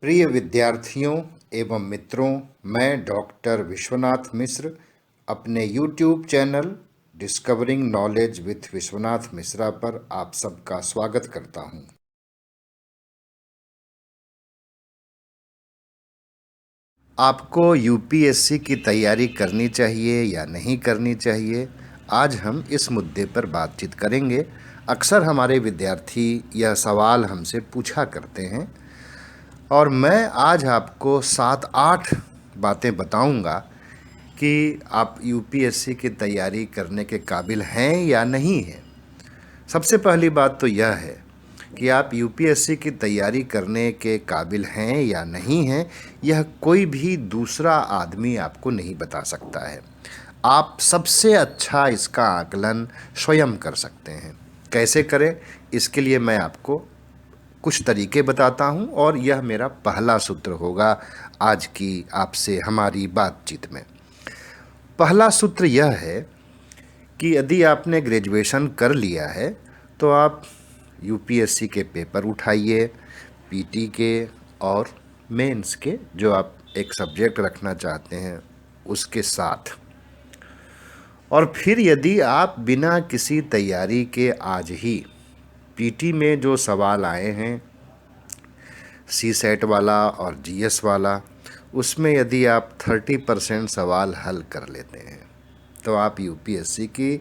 प्रिय विद्यार्थियों एवं मित्रों, मैं डॉक्टर विश्वनाथ मिश्र अपने YouTube channel discovering knowledge with Vishwanath Mishra पर आप सबका स्वागत करता हूं। आपको यूपीएससी की तैयारी करनी चाहिए या नहीं करनी चाहिए, आज हम इस मुद्दे पर बातचीत करेंगे। अक्सर हमारे विद्यार्थी यह सवाल हमसे पूछा करते हैं और मैं आज आपको 7-8 बातें बताऊंगा कि आप यूपीएससी की तैयारी करने के काबिल हैं या नहीं हैं। सबसे पहली बात तो यह है कि आप यूपीएससी की तैयारी करने के काबिल हैं या नहीं हैं, यह कोई भी दूसरा आदमी आपको नहीं बता सकता है। आप सबसे अच्छा इसका आकलन स्वयं कर सकते हैं। कैसे करें, इसके लिए मैं आपको कुछ तरीके बताता हूं और यह मेरा पहला सूत्र होगा आज की आपसे हमारी बातचीत में। पहला सूत्र यह है कि यदि आपने ग्रेजुएशन कर लिया है तो आप यूपीएससी के पेपर उठाइए, पीटी के और मेंस के, जो आप एक सब्जेक्ट रखना चाहते हैं उसके साथ। और फिर यदि आप बिना किसी तैयारी के आज ही पीटी में जो सवाल आए हैं, सी सेट वाला और जीएस वाला, उसमें यदि आप 30% सवाल हल कर लेते हैं तो आप यूपीएससी की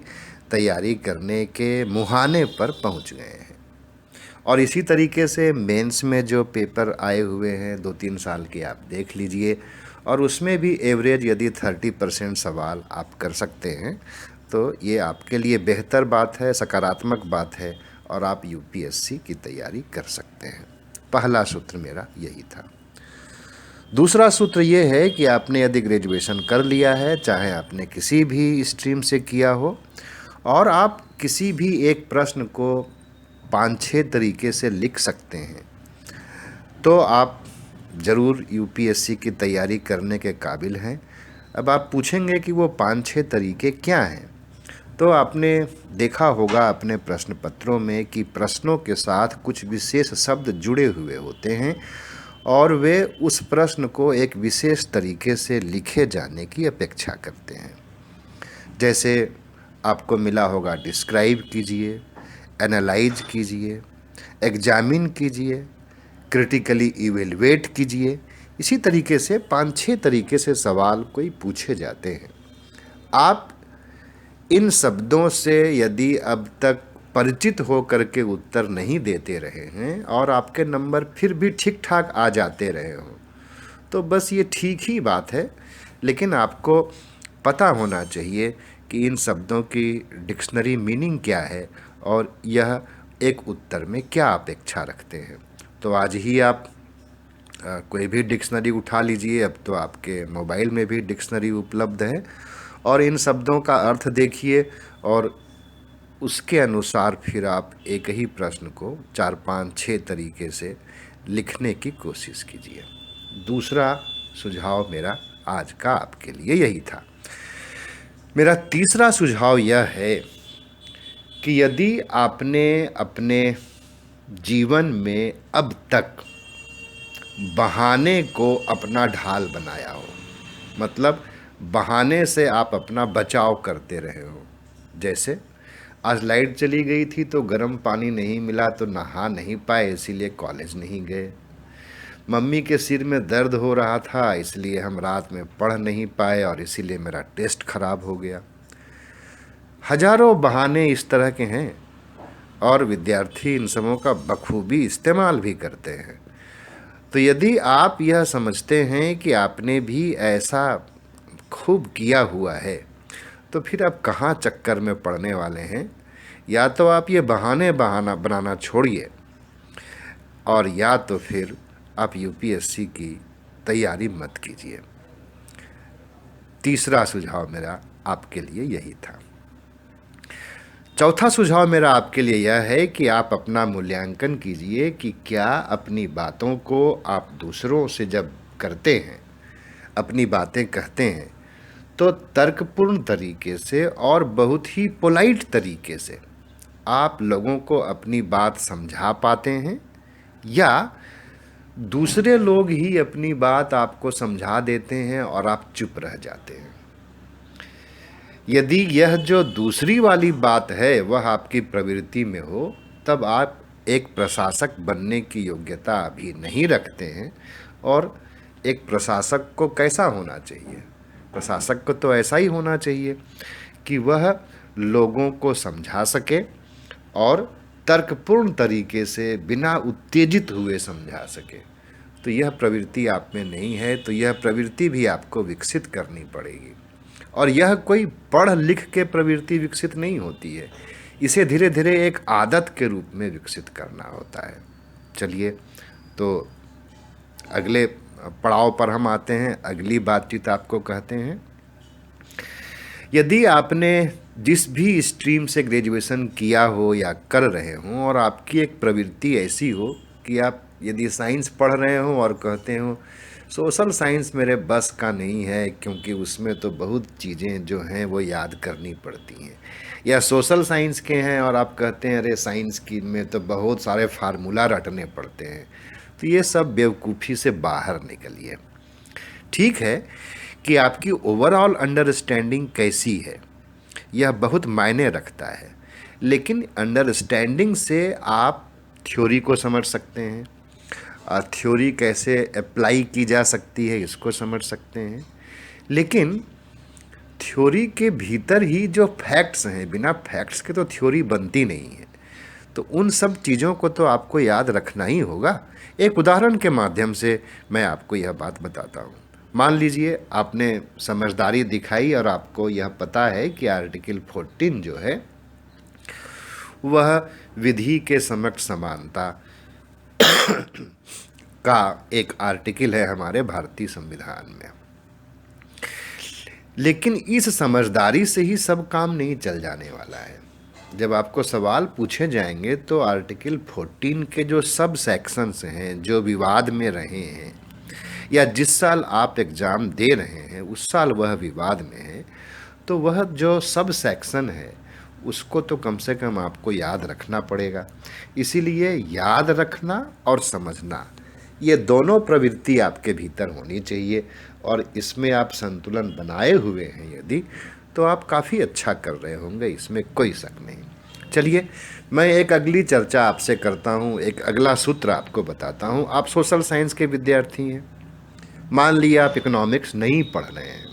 तैयारी करने के मुहाने पर पहुंच गए हैं। और इसी तरीके से मेंस में जो पेपर आए हुए हैं 2-3 साल के, आप देख लीजिए, और उसमें भी एवरेज यदि 30% सवाल आप कर सकते हैं तो ये आपके लिए बेहतर बात है, सकारात्मक बात है और आप यूपीएससी की तैयारी कर सकते हैं। पहला सूत्र मेरा यही था। दूसरा सूत्र ये है कि आपने यदि ग्रेजुएशन कर लिया है, चाहे आपने किसी भी स्ट्रीम से किया हो, और आप किसी भी एक प्रश्न को 5-6 तरीके से लिख सकते हैं, तो आप ज़रूर यूपीएससी की तैयारी करने के काबिल हैं। अब आप पूछेंगे कि वो 5-6 तरीके क्या हैं, तो आपने देखा होगा अपने प्रश्न पत्रों में कि प्रश्नों के साथ कुछ विशेष शब्द जुड़े हुए होते हैं और वे उस प्रश्न को एक विशेष तरीके से लिखे जाने की अपेक्षा करते हैं। जैसे आपको मिला होगा डिस्क्राइब कीजिए, एनालाइज कीजिए, एग्जामिन कीजिए, क्रिटिकली इवेलुएट कीजिए। इसी तरीके से 5-6 तरीके से सवाल कोई पूछे जाते हैं। आप इन शब्दों से यदि अब तक परिचित हो करके उत्तर नहीं देते रहे हैं और आपके नंबर फिर भी ठीक ठाक आ जाते रहे हों, तो बस ये ठीक ही बात है, लेकिन आपको पता होना चाहिए कि इन शब्दों की डिक्शनरी मीनिंग क्या है और यह एक उत्तर में क्या अपेक्षा रखते हैं। तो आज ही आप कोई भी डिक्शनरी उठा लीजिए, अब तो आपके मोबाइल में भी डिक्शनरी उपलब्ध है, और इन शब्दों का अर्थ देखिए और उसके अनुसार फिर आप एक ही प्रश्न को 4-5-6 तरीके से लिखने की कोशिश कीजिए। दूसरा सुझाव मेरा आज का आपके लिए यही था। मेरा तीसरा सुझाव यह है कि यदि आपने अपने जीवन में अब तक बहाने को अपना ढाल बनाया हो, मतलब बहाने से आप अपना बचाव करते रहे हो, जैसे आज लाइट चली गई थी तो गर्म पानी नहीं मिला तो नहा नहीं पाए इसीलिए कॉलेज नहीं गए, मम्मी के सिर में दर्द हो रहा था इसलिए हम रात में पढ़ नहीं पाए और इसीलिए मेरा टेस्ट खराब हो गया। हजारों बहाने इस तरह के हैं और विद्यार्थी इन सबों का बखूबी इस्तेमाल भी करते हैं। तो यदि आप यह समझते हैं कि आपने भी ऐसा खूब किया हुआ है, तो फिर आप कहाँ चक्कर में पड़ने वाले हैं। या तो आप ये बहाने बनाना छोड़िए और या तो फिर आप यूपीएससी की तैयारी मत कीजिए। तीसरा सुझाव मेरा आपके लिए यही था। चौथा सुझाव मेरा आपके लिए यह है कि आप अपना मूल्यांकन कीजिए कि क्या अपनी बातों को आप दूसरों से जब करते हैं, अपनी बातें कहते हैं, तो तर्कपूर्ण तरीके से और बहुत ही पोलाइट तरीके से आप लोगों को अपनी बात समझा पाते हैं, या दूसरे लोग ही अपनी बात आपको समझा देते हैं और आप चुप रह जाते हैं। यदि यह जो दूसरी वाली बात है वह आपकी प्रवृत्ति में हो, तब आप एक प्रशासक बनने की योग्यता अभी नहीं रखते हैं। और एक प्रशासक को कैसा होना चाहिए? प्रशासक को तो ऐसा ही होना चाहिए कि वह लोगों को समझा सके और तर्कपूर्ण तरीके से बिना उत्तेजित हुए समझा सके। तो यह प्रवृत्ति आप में नहीं है, तो यह प्रवृत्ति भी आपको विकसित करनी पड़ेगी। और यह कोई पढ़ लिख के प्रवृत्ति विकसित नहीं होती है, इसे धीरे धीरे एक आदत के रूप में विकसित करना होता है। चलिए, तो अगले पड़ाव पर हम आते हैं। अगली बातचीत आपको कहते हैं, यदि आपने जिस भी स्ट्रीम से ग्रेजुएशन किया हो या कर रहे हों और आपकी एक प्रवृत्ति ऐसी हो कि आप यदि साइंस पढ़ रहे हो और कहते हो सोशल साइंस मेरे बस का नहीं है, क्योंकि उसमें तो बहुत चीज़ें जो हैं वो याद करनी पड़ती हैं, या सोशल साइंस के हैं और आप कहते हैं अरे साइंस की में तो बहुत सारे फार्मूला रटने पड़ते हैं, तो ये सब बेवकूफ़ी से बाहर निकलिए। ठीक है कि आपकी ओवरऑल अंडरस्टैंडिंग कैसी है यह बहुत मायने रखता है, लेकिन अंडरस्टैंडिंग से आप थ्योरी को समझ सकते हैं और थ्योरी कैसे अप्लाई की जा सकती है इसको समझ सकते हैं। लेकिन थ्योरी के भीतर ही जो फैक्ट्स हैं, बिना फैक्ट्स के तो थ्योरी बनती नहीं है, तो उन सब चीज़ों को तो आपको याद रखना ही होगा। एक उदाहरण के माध्यम से मैं आपको यह बात बताता हूँ। मान लीजिए आपने समझदारी दिखाई और आपको यह पता है कि आर्टिकल 14 जो है वह विधि के समक्ष समानता का एक आर्टिकल है हमारे भारतीय संविधान में। लेकिन इस समझदारी से ही सब काम नहीं चल जाने वाला है। जब आपको सवाल पूछे जाएंगे तो आर्टिकल 14 के जो सब सेक्शंस हैं, जो विवाद में रहे हैं, या जिस साल आप एग्ज़ाम दे रहे हैं उस साल वह विवाद में है, तो वह जो सब सेक्शन है उसको तो कम से कम आपको याद रखना पड़ेगा। इसीलिए याद रखना और समझना, ये दोनों प्रवृत्ति आपके भीतर होनी चाहिए, और इसमें आप संतुलन बनाए हुए हैं यदि, तो आप काफ़ी अच्छा कर रहे होंगे, इसमें कोई शक नहीं। चलिए, मैं एक अगली चर्चा आपसे करता हूँ, एक अगला सूत्र आपको बताता हूँ। आप सोशल साइंस के विद्यार्थी हैं, मान लिया आप इकोनॉमिक्स नहीं पढ़ रहे हैं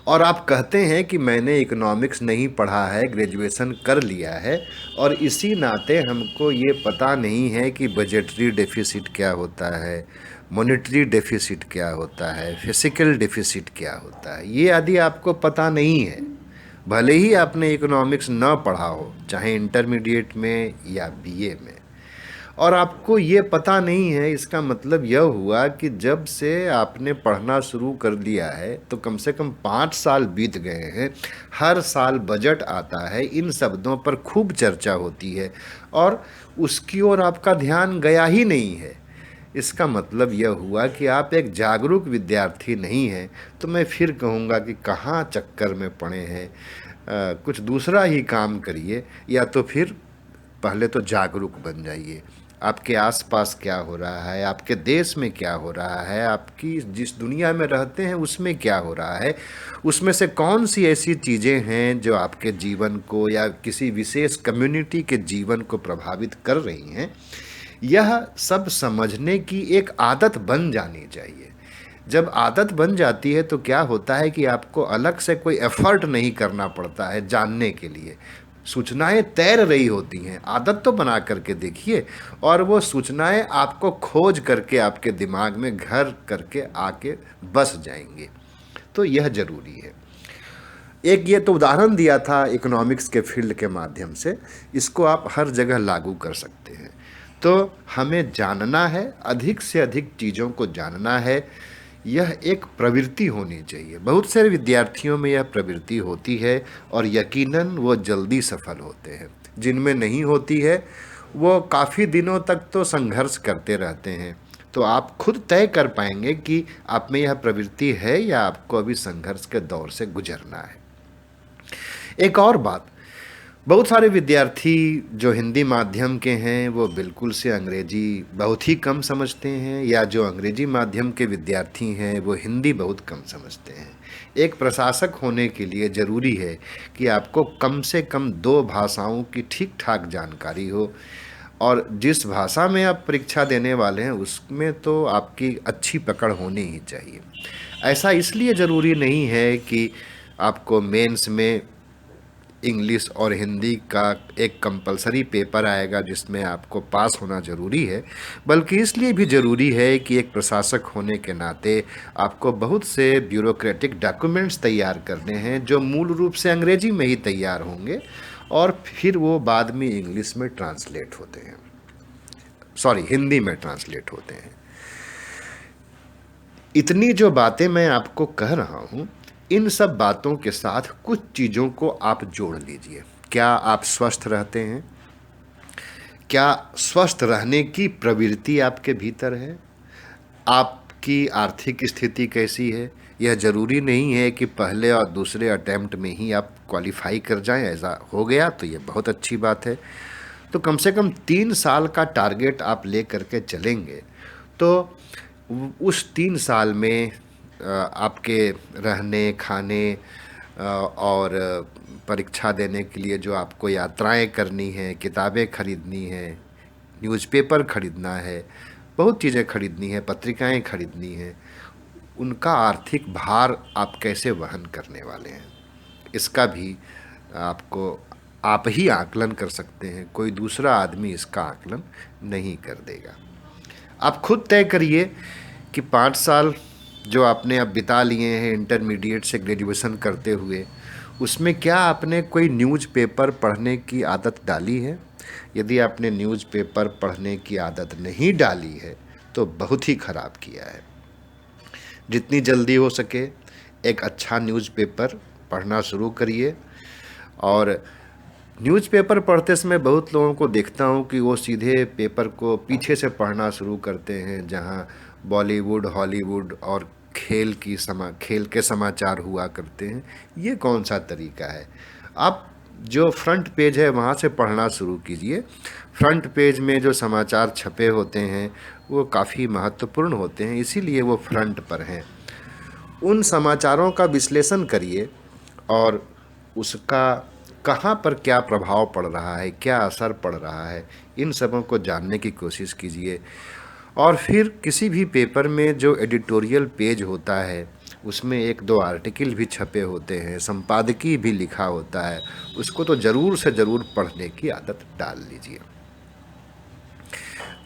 और आप कहते हैं कि मैंने इकोनॉमिक्स नहीं पढ़ा है, ग्रेजुएशन कर लिया है, और इसी नाते हमको ये पता नहीं है कि बजटरी डेफिसिट क्या होता है, मॉनेटरी डेफिसिट क्या होता है, फिजिकल डेफिसिट क्या होता है। ये यदि आपको पता नहीं है, भले ही आपने इकोनॉमिक्स न पढ़ा हो, चाहे इंटरमीडिएट में या बीए में, और आपको ये पता नहीं है, इसका मतलब यह हुआ कि जब से आपने पढ़ना शुरू कर दिया है तो कम से कम 5 साल बीत गए हैं। हर साल बजट आता है, इन शब्दों पर खूब चर्चा होती है और उसकी ओर आपका ध्यान गया ही नहीं है। इसका मतलब यह हुआ कि आप एक जागरूक विद्यार्थी नहीं हैं। तो मैं फिर कहूँगा कि कहाँ चक्कर में पड़े हैं, कुछ दूसरा ही काम करिए, या तो फिर पहले तो जागरूक बन जाइए। आपके आसपास क्या हो रहा है, आपके देश में क्या हो रहा है, आपकी जिस दुनिया में रहते हैं उसमें क्या हो रहा है, उसमें से कौन सी ऐसी चीज़ें हैं जो आपके जीवन को या किसी विशेष कम्युनिटी के जीवन को प्रभावित कर रही हैं, यह सब समझने की एक आदत बन जानी चाहिए। जब आदत बन जाती है तो क्या होता है कि आपको अलग से कोई एफर्ट नहीं करना पड़ता है जानने के लिए। सूचनाएं तैर रही होती हैं, आदत तो बना करके देखिए, और वो सूचनाएं आपको खोज करके आपके दिमाग में घर करके आके बस जाएंगे। तो यह ज़रूरी है। एक ये तो उदाहरण दिया था इकोनॉमिक्स के फील्ड के माध्यम से, इसको आप हर जगह लागू कर सकते हैं। तो हमें जानना है, अधिक से अधिक चीज़ों को जानना है, यह एक प्रवृत्ति होनी चाहिए। बहुत सारे विद्यार्थियों में यह प्रवृत्ति होती है और यकीनन वो जल्दी सफल होते हैं। जिनमें नहीं होती है वो काफ़ी दिनों तक तो संघर्ष करते रहते हैं। तो आप खुद तय कर पाएंगे कि आप में यह प्रवृत्ति है या आपको अभी संघर्ष के दौर से गुजरना है। एक और बात, बहुत सारे विद्यार्थी जो हिंदी माध्यम के हैं वो बिल्कुल से अंग्रेजी बहुत ही कम समझते हैं, या जो अंग्रेजी माध्यम के विद्यार्थी हैं वो हिंदी बहुत कम समझते हैं। एक प्रशासक होने के लिए ज़रूरी है कि आपको कम से कम 2 भाषाओं की ठीक ठाक जानकारी हो, और जिस भाषा में आप परीक्षा देने वाले हैं उसमें तो आपकी अच्छी पकड़ होनी ही चाहिए। ऐसा इसलिए ज़रूरी नहीं है कि आपको मेंस में इंग्लिश और हिंदी का एक कंपलसरी पेपर आएगा जिसमें आपको पास होना ज़रूरी है, बल्कि इसलिए भी ज़रूरी है कि एक प्रशासक होने के नाते आपको बहुत से ब्यूरोक्रेटिक डॉक्यूमेंट्स तैयार करने हैं जो मूल रूप से अंग्रेजी में ही तैयार होंगे और फिर वो बाद में इंग्लिश में ट्रांसलेट होते हैं, सॉरी हिंदी में ट्रांसलेट होते हैं। इतनी जो बातें मैं आपको कह रहा हूँ, इन सब बातों के साथ कुछ चीज़ों को आप जोड़ लीजिए। क्या आप स्वस्थ रहते हैं? क्या स्वस्थ रहने की प्रवृत्ति आपके भीतर है? आपकी आर्थिक स्थिति कैसी है? यह ज़रूरी नहीं है कि पहले और दूसरे अटेम्प्ट में ही आप क्वालिफाई कर जाएं। ऐसा हो गया तो ये बहुत अच्छी बात है। तो कम से कम 3 साल का टारगेट आप ले करके चलेंगे तो उस 3 साल में आपके रहने खाने और परीक्षा देने के लिए जो आपको यात्राएं करनी हैं, किताबें खरीदनी हैं, न्यूज़पेपर खरीदना है, बहुत चीज़ें खरीदनी है, पत्रिकाएं खरीदनी हैं, उनका आर्थिक भार आप कैसे वहन करने वाले हैं, इसका भी आपको आप ही आकलन कर सकते हैं। कोई दूसरा आदमी इसका आकलन नहीं कर देगा। आप खुद तय करिए कि 5 साल जो आपने अब बिता लिए हैं इंटरमीडिएट से ग्रेजुएशन करते हुए, उसमें क्या आपने कोई न्यूज़पेपर पढ़ने की आदत डाली है? यदि आपने न्यूज़पेपर पढ़ने की आदत नहीं डाली है तो बहुत ही ख़राब किया है। जितनी जल्दी हो सके एक अच्छा न्यूज़पेपर पढ़ना शुरू करिए। और न्यूज़पेपर पढ़ते समय बहुत लोगों को देखता हूँ कि वो सीधे पेपर को पीछे से पढ़ना शुरू करते हैं, जहाँ बॉलीवुड, हॉलीवुड और खेल के समाचार हुआ करते हैं। ये कौन सा तरीका है? आप जो फ्रंट पेज है वहाँ से पढ़ना शुरू कीजिए। फ्रंट पेज में जो समाचार छपे होते हैं वो काफ़ी महत्वपूर्ण होते हैं, इसीलिए वो फ्रंट पर हैं। उन समाचारों का विश्लेषण करिए और उसका कहाँ पर क्या प्रभाव पड़ रहा है, क्या असर पड़ रहा है, इन सबों को जानने की कोशिश कीजिए। और फिर किसी भी पेपर में जो एडिटोरियल पेज होता है उसमें 1-2 आर्टिकल भी छपे होते हैं, संपादकीय भी लिखा होता है, उसको तो ज़रूर से ज़रूर पढ़ने की आदत डाल लीजिए।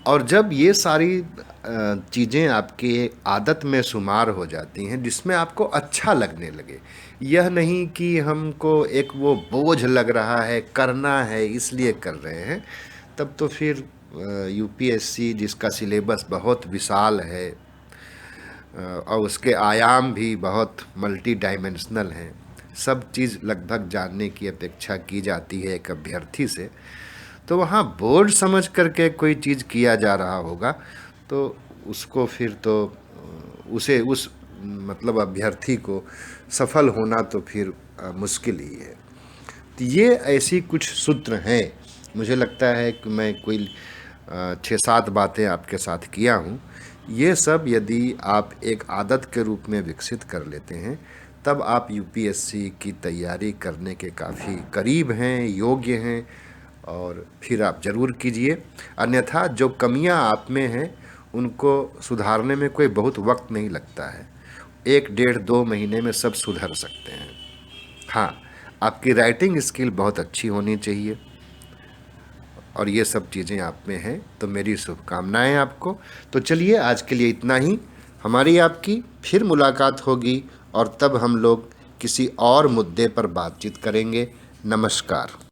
और जब ये सारी चीज़ें आपके आदत में शुमार हो जाती हैं जिसमें आपको अच्छा लगने लगे, यह नहीं कि हमको एक वो बोझ लग रहा है, करना है इसलिए कर रहे हैं, तब तो फिर यूपीएससी जिसका सिलेबस बहुत विशाल है और उसके आयाम भी बहुत मल्टी डायमेंशनल हैं, सब चीज़ लगभग जानने की अपेक्षा की जाती है एक अभ्यर्थी से, तो वहाँ बोर्ड समझ करके कोई चीज़ किया जा रहा होगा तो उसको फिर तो उसे उस मतलब अभ्यर्थी को सफल होना तो फिर मुश्किल ही है। तो ये ऐसी कुछ सूत्र हैं। मुझे लगता है कि मैं कोई 6-7 बातें आपके साथ किया हूँ। ये सब यदि आप एक आदत के रूप में विकसित कर लेते हैं तब आप यूपीएससी की तैयारी करने के काफ़ी करीब हैं, योग्य हैं, और फिर आप ज़रूर कीजिए। अन्यथा जो कमियां आप में हैं उनको सुधारने में कोई बहुत वक्त नहीं लगता है, 1-1.5-2 महीने में सब सुधर सकते हैं। हाँ, आपकी राइटिंग स्किल बहुत अच्छी होनी चाहिए और ये सब चीज़ें आप में हैं, तो मेरी शुभकामनाएं आपको। तो चलिए आज के लिए इतना ही। हमारी आपकी फिर मुलाकात होगी और तब हम लोग किसी और मुद्दे पर बातचीत करेंगे। नमस्कार।